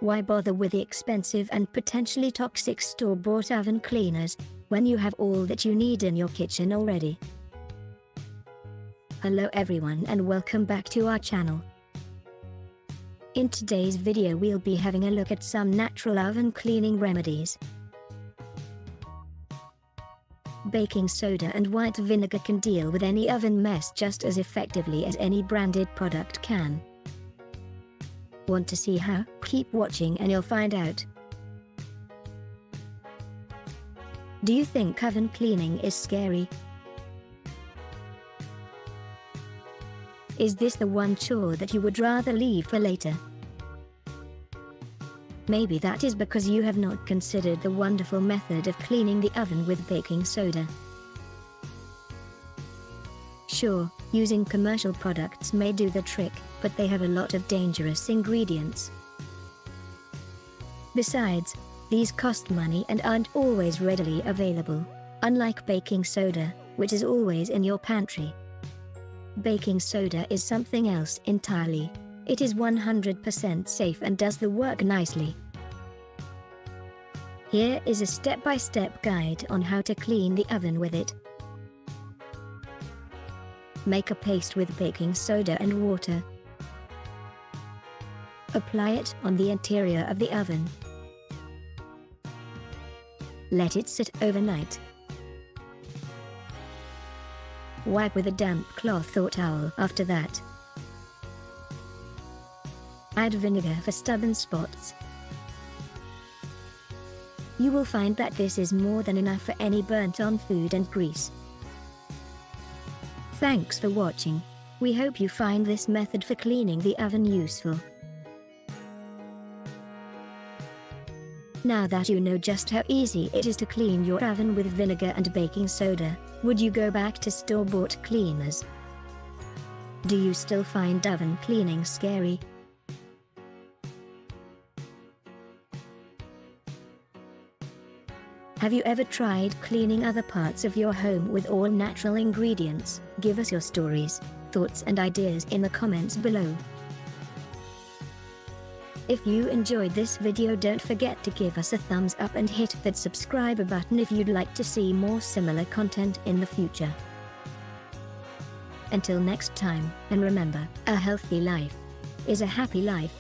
Why bother with the expensive and potentially toxic store-bought oven cleaners, when you have all that you need in your kitchen already? Hello everyone and welcome back to our channel. In today's video we'll be having a look at some natural oven cleaning remedies. Baking soda and white vinegar can deal with any oven mess just as effectively as any branded product can. Want to see how? Keep watching and you'll find out. Do you think oven cleaning is scary? Is this the one chore that you would rather leave for later? Maybe that is because you have not considered the wonderful method of cleaning the oven with baking soda. Sure, using commercial products may do the trick, but they have a lot of dangerous ingredients. Besides, these cost money and aren't always readily available, unlike baking soda, which is always in your pantry. Baking soda is something else entirely. It is 100% safe and does the work nicely. Here is a step-by-step guide on how to clean the oven with it. Make a paste with baking soda and water. Apply it on the interior of the oven. Let it sit overnight. Wipe with a damp cloth or towel after that. Add vinegar for stubborn spots. You will find that this is more than enough for any burnt-on food and grease. Thanks for watching. We hope you find this method for cleaning the oven useful. Now that you know just how easy it is to clean your oven with vinegar and baking soda, would you go back to store-bought cleaners? Do you still find oven cleaning scary? Have you ever tried cleaning other parts of your home with all natural ingredients? Give us your stories, thoughts and ideas in the comments below. If you enjoyed this video, don't forget to give us a thumbs up and hit that subscribe button if you'd like to see more similar content in the future. Until next time, and remember, a healthy life is a happy life.